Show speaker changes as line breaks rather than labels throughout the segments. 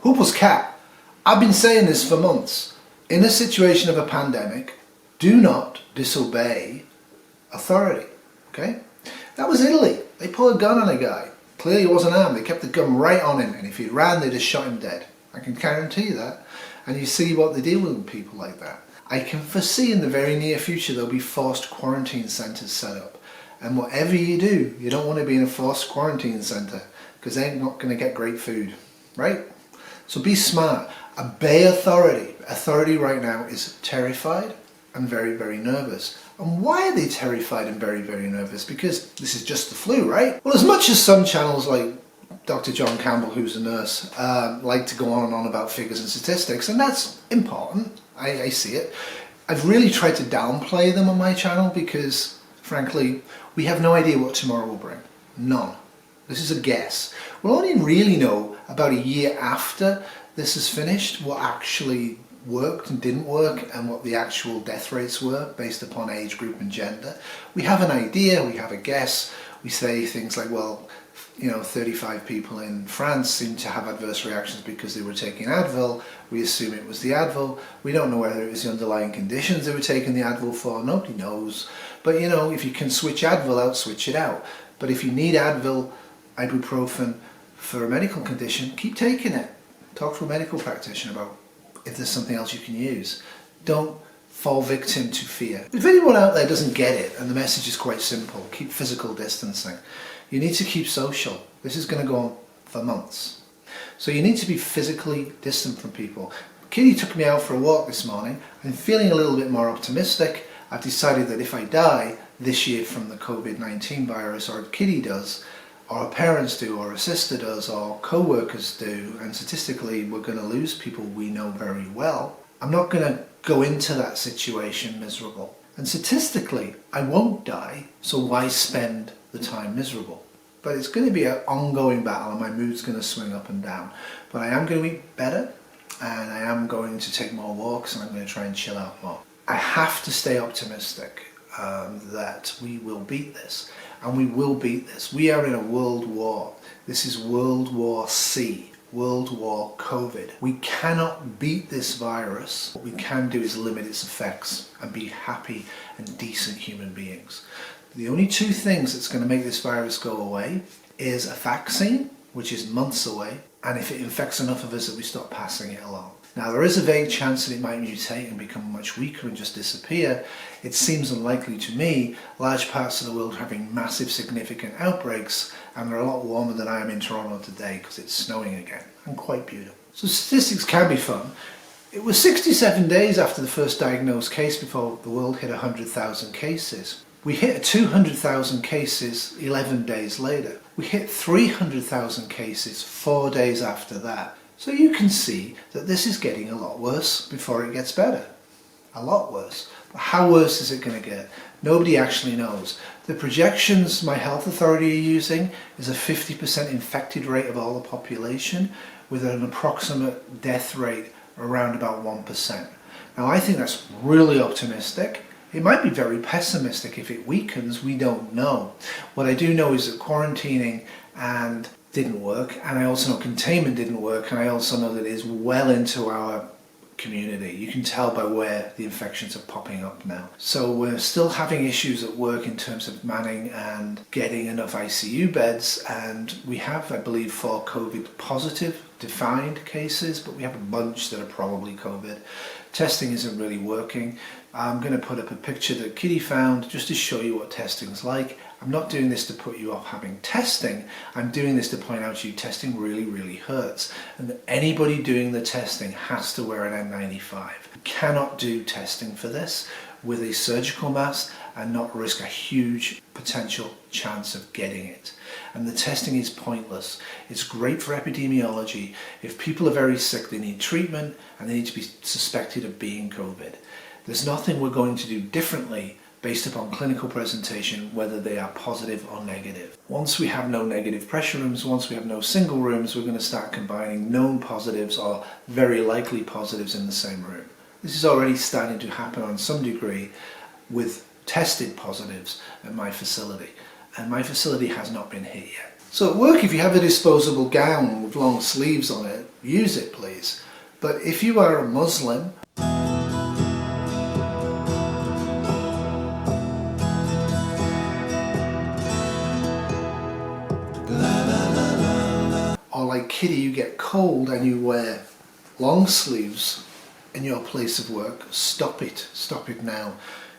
Huples cat. I've been saying this for months. In a situation of a pandemic, do not disobey authority. Okay? That was Italy. They pulled a gun on a guy. Clearly he wasn't armed. They kept the gun right on him, and if he ran, they just shot him dead. I can guarantee you that. And you see what they deal with people like that. I can foresee in the very near future there'll be forced quarantine centres set up. And whatever you do, you don't want to be in a forced quarantine centre because they're not going to get great food, right? So be smart. Obey authority. Authority right now is terrified and very, very nervous. And why are they terrified and very, very nervous? Because this is just the flu, right? Well, as much as some channels like Dr. John Campbell, who's a nurse, like to go on and on about figures and statistics, and that's important. I see it. I've really tried to downplay them on my channel because, frankly, we have no idea what tomorrow will bring. None. This is a guess. We'll only really know about a year after this is finished what actually worked and didn't work and what the actual death rates were based upon age group and gender. We have an idea, we have a guess. We say things like, well, 35 people in France seem to have adverse reactions because they were taking Advil. We assume it was the Advil. We don't know whether it was the underlying conditions they were taking the Advil for. Nobody knows. But if you can switch Advil out, switch it out. But if you need Advil, ibuprofen for a medical condition, keep taking it. Talk to a medical practitioner about if there's something else you can use. Don't fall victim to fear. If anyone out there doesn't get it, and the message is quite simple, keep physical distancing. You need to keep social. This is going to go on for months. So you need to be physically distant from people. Kitty took me out for a walk this morning. I'm feeling a little bit more optimistic. I've decided that if I die this year from the COVID-19 virus, or Kitty does, or our parents do, or a sister does, or co-workers do, and statistically we're going to lose people we know very well, I'm not going to go into that situation miserable. And statistically, I won't die, so why spend the time miserable? But it's going to be an ongoing battle and my mood's going to swing up and down. But I am going to eat better and I am going to take more walks and I'm going to try and chill out more. I have to stay optimistic that we will beat this. And we will beat this. We are in a world war. This is World War C. World War COVID. We cannot beat this virus. What we can do is limit its effects and be happy and decent human beings. The only two things that's going to make this virus go away is a vaccine, which is months away, and if it infects enough of us that we stop passing it along. Now there is a vague chance that it might mutate and become much weaker and just disappear. It seems unlikely to me. Large parts of the world are having massive significant outbreaks and they're a lot warmer than I am in Toronto today because it's snowing again and quite beautiful. So statistics can be fun. It was 67 days after the first diagnosed case before the world hit 100,000 cases. We hit 200,000 cases 11 days later. We hit 300,000 cases 4 days after that. So you can see that this is getting a lot worse before it gets better. A lot worse. But how worse is it going to get? Nobody actually knows. The projections my health authority are using is a 50% infected rate of all the population with an approximate death rate around about 1%. Now I think that's really optimistic. It might be very pessimistic. If it weakens, we don't know. What I do know is that quarantining and didn't work, and I also know containment didn't work, and I also know that it is well into our community. You can tell by where the infections are popping up now. So we're still having issues at work in terms of manning and getting enough ICU beds, and we have, I believe, 4 COVID positive defined cases, but we have a bunch that are probably COVID. Testing isn't really working. I'm going to put up a picture that Kitty found just to show you what testing's like. I'm not doing this to put you off having testing. I'm doing this to point out to you testing really, really hurts. And that anybody doing the testing has to wear an N95. You cannot do testing for this with a surgical mask and not risk a huge potential chance of getting it. And the testing is pointless. It's great for epidemiology. If people are very sick, they need treatment and they need to be suspected of being COVID. There's nothing we're going to do differently based upon clinical presentation, whether they are positive or negative. Once we have no negative pressure rooms, once we have no single rooms, we're going to start combining known positives or very likely positives in the same room. This is already starting to happen on some degree with tested positives at my facility, and my facility has not been hit yet. So at work, if you have a disposable gown with long sleeves on it, use it please. But if you are a Muslim, or like Kitty, you get cold and you wear long sleeves in your place of work, stop it now.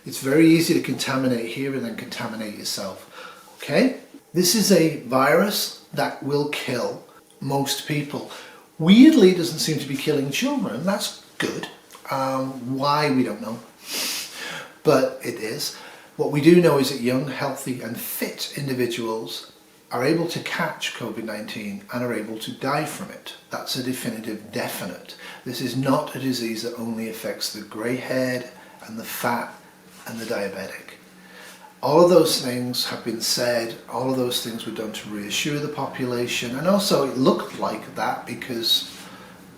It's very easy to contaminate here and then contaminate yourself. Okay? This is a virus that will kill most people. Weirdly, it doesn't seem to be killing children. That's good. Why, we don't know. But it is. What we do know is that young, healthy and fit individuals are able to catch COVID-19 and are able to die from it. That's a definitive definite. This is not a disease that only affects the grey-haired and the fat and the diabetic. All of those things have been said, all of those things were done to reassure the population, and also it looked like that because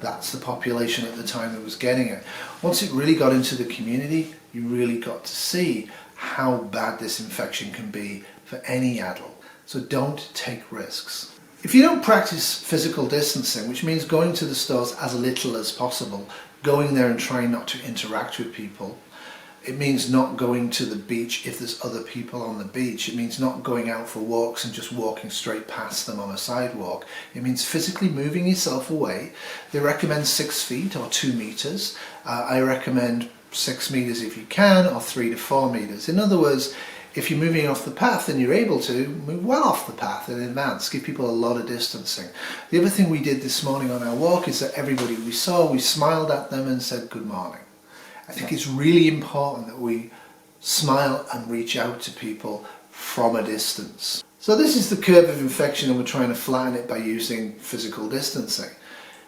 that's the population at the time that was getting it. Once it really got into the community, you really got to see how bad this infection can be for any adult. So don't take risks. If you don't practice physical distancing, which means going to the stores as little as possible, going there and trying not to interact with people, it means not going to the beach if there's other people on the beach. It means not going out for walks and just walking straight past them on a sidewalk. It means physically moving yourself away. They recommend 6 feet or 2 meters. I recommend 6 meters if you can, or 3 to 4 meters. In other words, if you're moving off the path and you're able to, move well off the path in advance. Give people a lot of distancing. The other thing we did this morning on our walk is that everybody we saw, we smiled at them and said good morning. I think it's really important that we smile and reach out to people from a distance. So this is the curve of infection and we're trying to flatten it by using physical distancing.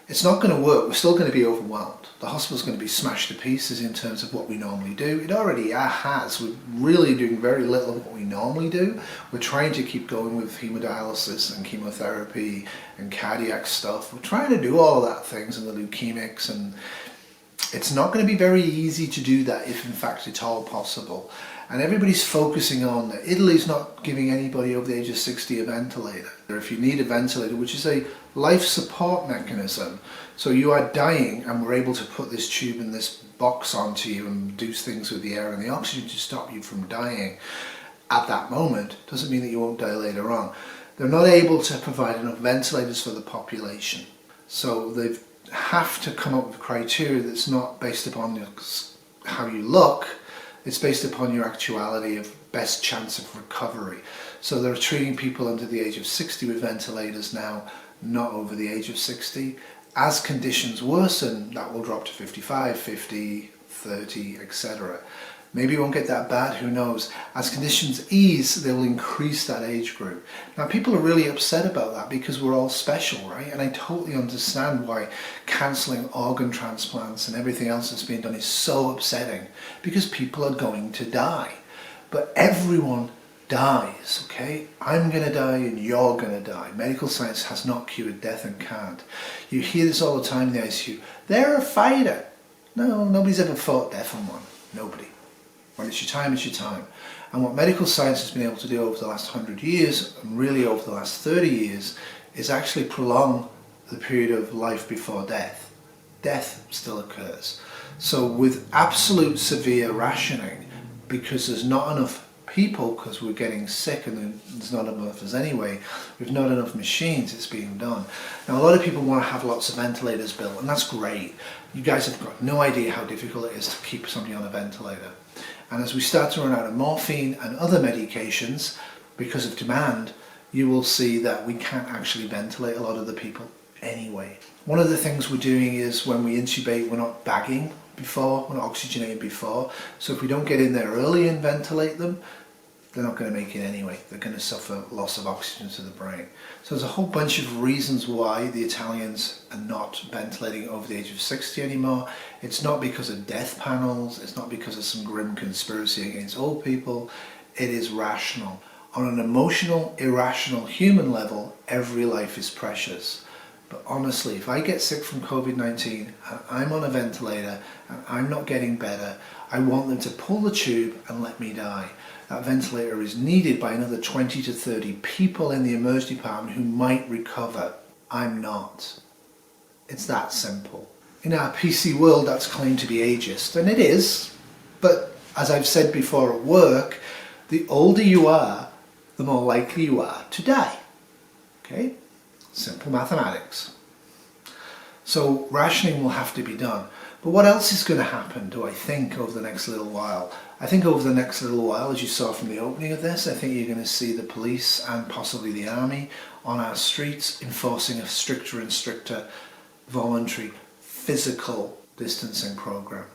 It's not going to work. We're still going to be overwhelmed. The hospital's going to be smashed to pieces in terms of what we normally do. It already has. We're really doing very little of what we normally do. We're trying to keep going with hemodialysis and chemotherapy and cardiac stuff. We're trying to do all of that things and the leukemics, and it's not going to be very easy to do that if in fact it's all possible. And everybody's focusing on that Italy's not giving anybody over the age of 60 a ventilator. If you need a ventilator, which is a life support mechanism, so you are dying and we're able to put this tube and this box onto you and do things with the air and the oxygen to stop you from dying at that moment, doesn't mean that you won't die later on. They're not able to provide enough ventilators for the population. So they have to come up with criteria that's not based upon how you look, it's based upon your actuality of best chance of recovery. So they're treating people under the age of 60 with ventilators now, not over the age of 60. As conditions worsen, that will drop to 55, 50, 30, etc. Maybe it won't get that bad, who knows. As conditions ease, they will increase that age group. Now people are really upset about that because we're all special, right? And I totally understand why cancelling organ transplants and everything else that's being done is so upsetting, because people are going to die. But everyone dies, okay? I'm going to die and you're going to die. Medical science has not cured death and can't. You hear this all the time in the ICU. They're a fighter. No, nobody's ever fought death on one. Nobody. When it's your time, it's your time. And what medical science has been able to do over the last 100 years, and really over the last 30 years, is actually prolong the period of life before death. Death still occurs. So with absolute severe rationing, because there's not enough people, because we're getting sick and there's not enough of us anyway, with not enough machines, it's being done. Now a lot of people want to have lots of ventilators built, and that's great. You guys have got no idea how difficult it is to keep somebody on a ventilator. And as we start to run out of morphine and other medications, because of demand, you will see that we can't actually ventilate a lot of the people anyway. One of the things we're doing is when we intubate, we're not bagging before, we're not oxygenating before. So if we don't get in there early and ventilate them, they're not going to make it anyway. They're going to suffer loss of oxygen to the brain. So there's a whole bunch of reasons why the Italians are not ventilating over the age of 60 anymore. It's not because of death panels. It's not because of some grim conspiracy against old people. It is rational. On an emotional, irrational human level, every life is precious. But honestly, if I get sick from COVID-19 and I'm on a ventilator and I'm not getting better, I want them to pull the tube and let me die. That ventilator is needed by another 20 to 30 people in the emergency department who might recover. I'm not. It's that simple. In our PC world, that's claimed to be ageist, and it is, but as I've said before at work, the older you are, the more likely you are to die. Okay? Simple mathematics. So rationing will have to be done. But what else is going to happen, do I think, over the next little while? I think over the next little while, as you saw from the opening of this, I think you're going to see the police and possibly the army on our streets enforcing a stricter and stricter voluntary physical distancing program.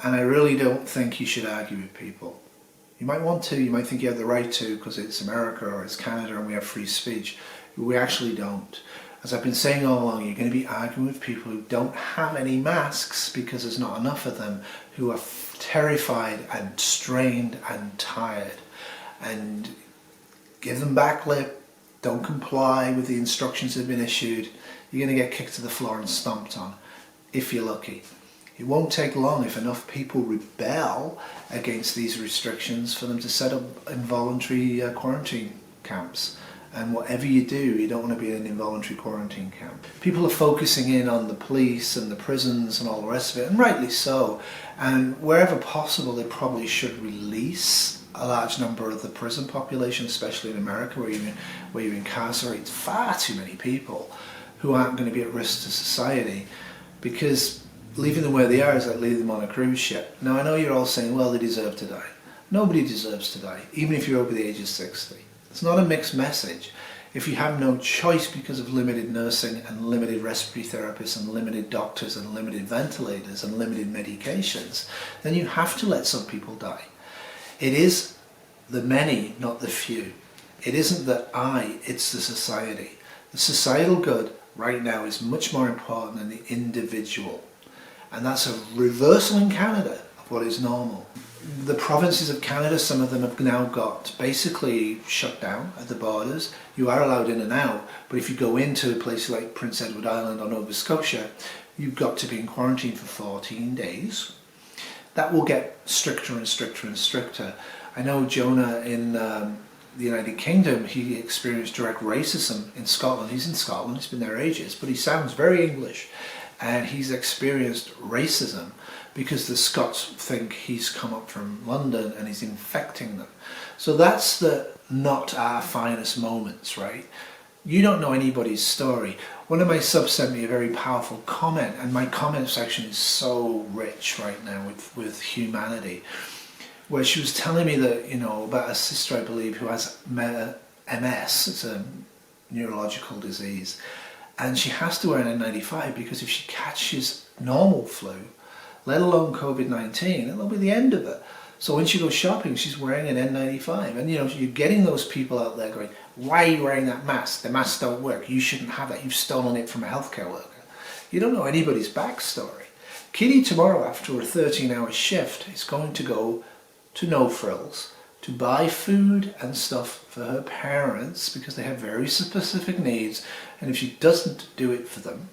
And I really don't think you should argue with people. You might want to, you might think you have the right to because it's America or it's Canada and we have free speech. We actually don't. As I've been saying all along, you're going to be arguing with people who don't have any masks because there's not enough of them, who are terrified and strained and tired. And give them back lip, don't comply with the instructions that have been issued. You're going to get kicked to the floor and stomped on, if you're lucky. It won't take long if enough people rebel against these restrictions for them to set up involuntary quarantine camps. And whatever you do, you don't want to be in an involuntary quarantine camp. People are focusing in on the police and the prisons and all the rest of it, and rightly so. And wherever possible, they probably should release a large number of the prison population, especially in America, where you incarcerate far too many people who aren't going to be at risk to society, because leaving them where they are is like leaving them on a cruise ship. Now I know you're all saying, well, they deserve to die. Nobody deserves to die, even if you're over the age of 60. It's not a mixed message. If you have no choice because of limited nursing and limited respiratory therapists and limited doctors and limited ventilators and limited medications, then you have to let some people die. It is the many, not the few. It isn't the I, it's the society. The societal good right now is much more important than the individual. And that's a reversal in Canada of what is normal. The provinces of Canada, some of them have now got basically shut down at the borders. You are allowed in and out, but if you go into places like Prince Edward Island or Nova Scotia, you've got to be in quarantine for 14 days. That will get stricter and stricter and stricter. I know Jonah in the United Kingdom, he experienced direct racism in Scotland. He's in Scotland, he's been there ages, but he sounds very English. And he's experienced racism because the Scots think he's come up from London and he's infecting them. So that's the not our finest moments, right? You don't know anybody's story. One of my subs sent me a very powerful comment, and my comment section is so rich right now with humanity, where she was telling me that, you know, about a sister, I believe, who has MS, it's a neurological disease, and she has to wear an N95 because if she catches normal flu, let alone COVID-19, it'll be the end of it. So when she goes shopping, she's wearing an N95. And you know, you're getting those people out there going, why are you wearing that mask? The masks don't work. You shouldn't have that. You've stolen it from a healthcare worker. You don't know anybody's backstory. Kitty tomorrow, after a 13-hour shift, is going to go to No Frills to buy food and stuff for her parents because they have very specific needs. And if she doesn't do it for them,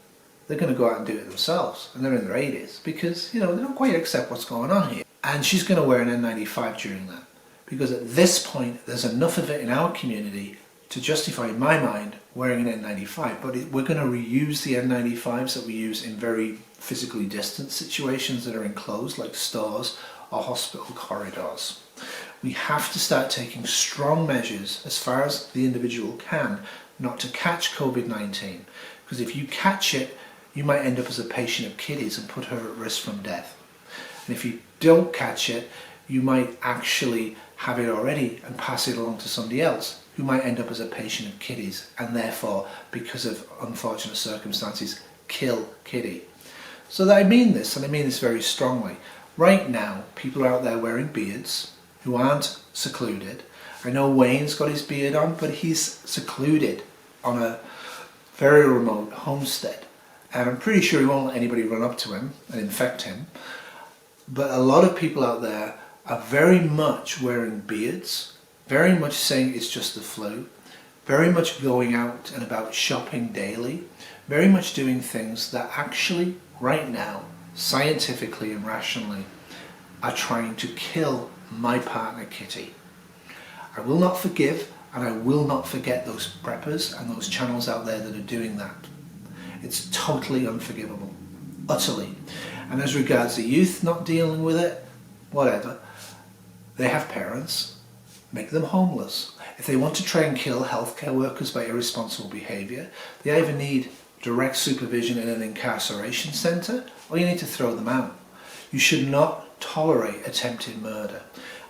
they're going to go out and do it themselves, and they're in their 80s because, you know, they don't quite accept what's going on here. And she's going to wear an N95 during that, because at this point there's enough of it in our community to justify, in my mind, wearing an N95. But we're going to reuse the N95s that we use in very physically distant situations that are enclosed, like stores or hospital corridors. We have to start taking strong measures as far as the individual can not to catch COVID-19, because if you catch it, you might end up as a patient of Kitty's and put her at risk from death. And if you don't catch it, you might actually have it already and pass it along to somebody else who might end up as a patient of Kitty's and therefore, because of unfortunate circumstances, kill Kitty. So that I mean this, and I mean this very strongly. Right now, people are out there wearing beards who aren't secluded. I know Wayne's got his beard on, but he's secluded on a very remote homestead. And I'm pretty sure he won't let anybody run up to him and infect him. But a lot of people out there are very much wearing beards, very much saying it's just the flu, very much going out and about shopping daily, very much doing things that actually, right now, scientifically and rationally, are trying to kill my partner Kitty. I will not forgive and I will not forget those preppers and those channels out there that are doing that. It's totally unforgivable, utterly. And as regards the youth not dealing with it, whatever, they have parents, make them homeless. If they want to try and kill healthcare workers by irresponsible behaviour, they either need direct supervision in an incarceration centre, or you need to throw them out. You should not tolerate attempted murder,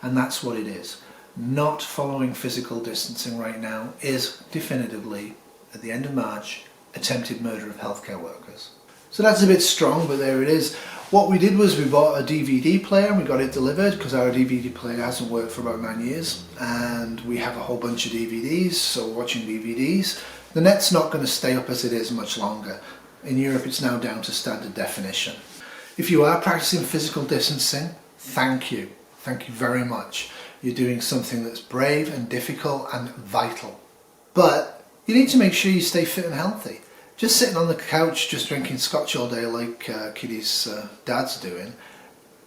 and that's what it is. Not following physical distancing right now is definitively, at the end of March, attempted murder of healthcare workers. So that's a bit strong, but there it is. What we did was we bought a DVD player and we got it delivered because our DVD player hasn't worked for about 9 years, and we have a whole bunch of DVDs, so we're watching DVDs. The net's not going to stay up as it is much longer. In Europe it's now down to standard definition. If you are practicing physical distancing, thank you. Thank you very much. You're doing something that's brave and difficult and vital. But you need to make sure you stay fit and healthy. Just sitting on the couch, just drinking scotch all day like Kitty's dad's doing,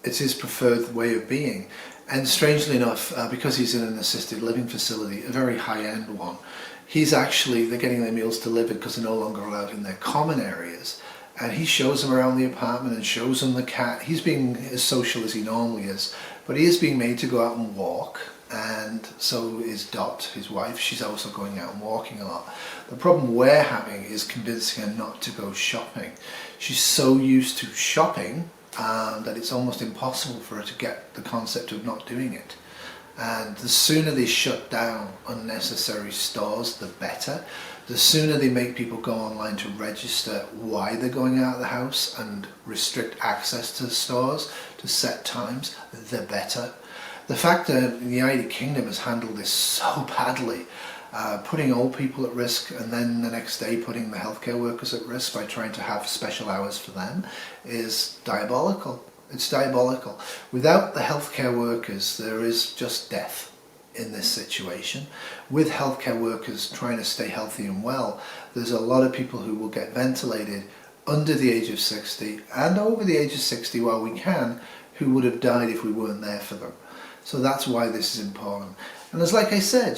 it's his preferred way of being. And strangely enough, because he's in an assisted living facility, a very high-end one, they're getting their meals delivered because they're no longer allowed in their common areas. And he shows them around the apartment and shows them the cat. He's being as social as he normally is, but he is being made to go out and walk. And so is Dot, his wife. She's also going out and walking a lot. The problem we're having is convincing her not to go shopping. She's so used to shopping that it's almost impossible for her to get the concept of not doing it. And the sooner they shut down unnecessary stores, the better. The sooner they make people go online to register why they're going out of the house and restrict access to the stores to set times, the better. The fact that the United Kingdom has handled this so badly, putting old people at risk and then the next day putting the healthcare workers at risk by trying to have special hours for them, is diabolical. It's diabolical. Without the healthcare workers, there is just death in this situation. With healthcare workers trying to stay healthy and well, there's a lot of people who will get ventilated under the age of 60 and over the age of 60 while we can, who would have died if we weren't there for them. So that's why this is important. And as like I said,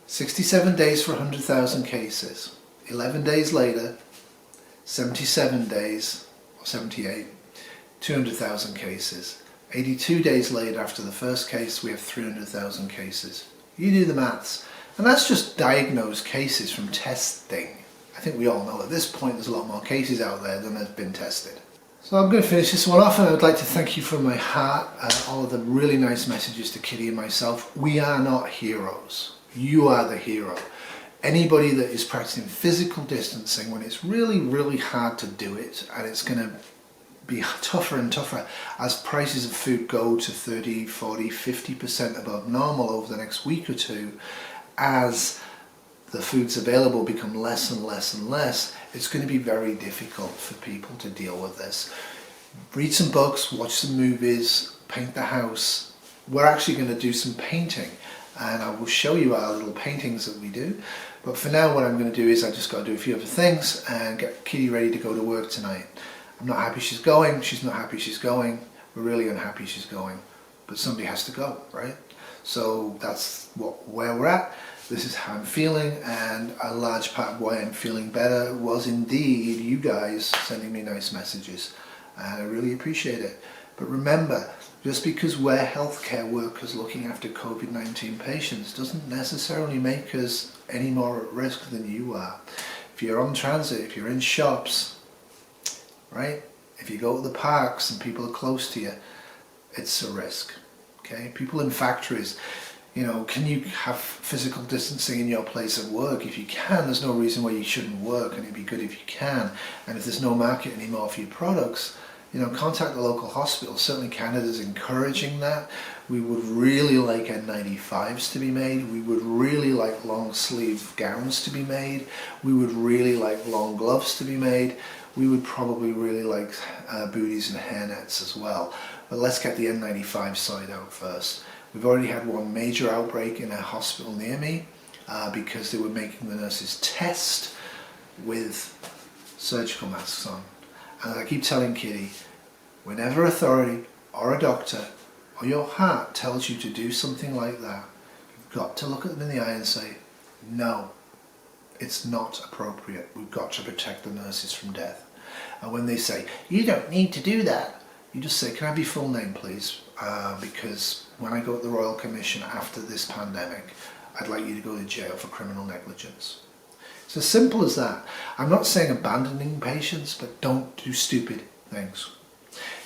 67 days for 100,000 cases. 11 days later, 77 days, or 78, 200,000 cases. 82 days later after the first case, we have 300,000 cases. You do the maths. And that's just diagnosed cases from testing. I think we all know at this point there's a lot more cases out there than have been tested. So I'm going to finish this one off, and I would like to thank you from my heart, all of the really nice messages to Kitty and myself. We are not heroes. You are the hero. Anybody that is practicing physical distancing when it's really, really hard to do it, and it's going to be tougher and tougher as prices of food go to 30, 40, 50% above normal over the next week or two, as the foods available become less and less and less, it's going to be very difficult for people to deal with this. Read some books, watch some movies, paint the house. We're actually going to do some painting, and I will show you our little paintings that we do. But for now, what I'm going to do is I just got to do a few other things and get Kitty ready to go to work tonight. I'm not happy she's going, she's not happy she's going, we're really unhappy she's going. But somebody has to go, right? So that's where we're at. This is how I'm feeling, and a large part of why I'm feeling better was indeed you guys sending me nice messages, and I really appreciate it. But remember, just because we're healthcare workers looking after COVID-19 patients doesn't necessarily make us any more at risk than you are. If you're on transit, if you're in shops, right? If you go to the parks and people are close to you, it's a risk, okay? People in factories, can you have physical distancing in your place of work? If you can, there's no reason why you shouldn't work, and it'd be good if you can. And if there's no market anymore for your products, contact the local hospital. Certainly Canada's encouraging that. We would really like N95s to be made. We would really like long sleeve gowns to be made. We would really like long gloves to be made. We would probably really like booties and hairnets as well. But let's get the N95 side out first. We've already had one major outbreak in a hospital near me because they were making the nurses test with surgical masks on. And as I keep telling Kitty, whenever authority or a doctor or your heart tells you to do something like that, you've got to look at them in the eye and say, no, It's not appropriate. We've got to protect the nurses from death. And when they say, you don't need to do that, you just say, can I have your full name, please? Because when I go to the Royal Commission after this pandemic, I'd like you to go to jail for criminal negligence. It's as simple as that. I'm not saying abandoning patients, but don't do stupid things.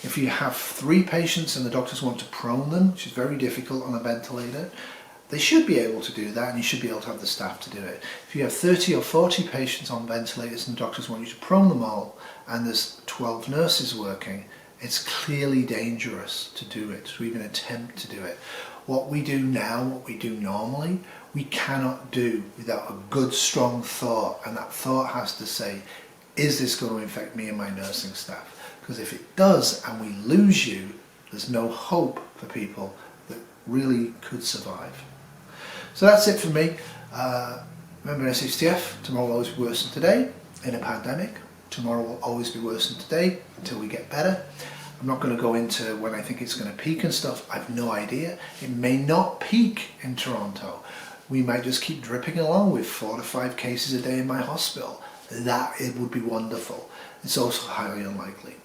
If you have 3 patients and the doctors want to prone them, which is very difficult on a ventilator, they should be able to do that, and you should be able to have the staff to do it. If you have 30 or 40 patients on ventilators and the doctors want you to prone them all, and there's 12 nurses working, it's clearly dangerous to do it, to even attempt to do it. What we do now, what we do normally, we cannot do without a good, strong thought, and that thought has to say, is this going to infect me and my nursing staff? Because if it does, and we lose you, there's no hope for people that really could survive. So that's it for me. Remember SHTF, tomorrow will always be worse than today. In a pandemic, tomorrow will always be worse than today until we get better. I'm not going to go into when I think it's going to peak and stuff. I've no idea. It may not peak in Toronto. We might just keep dripping along with 4 to 5 cases a day in my hospital. That it would be wonderful. It's also highly unlikely.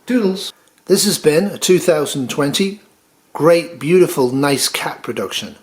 Doodles. This has been a 2020 great, beautiful, nice cat production.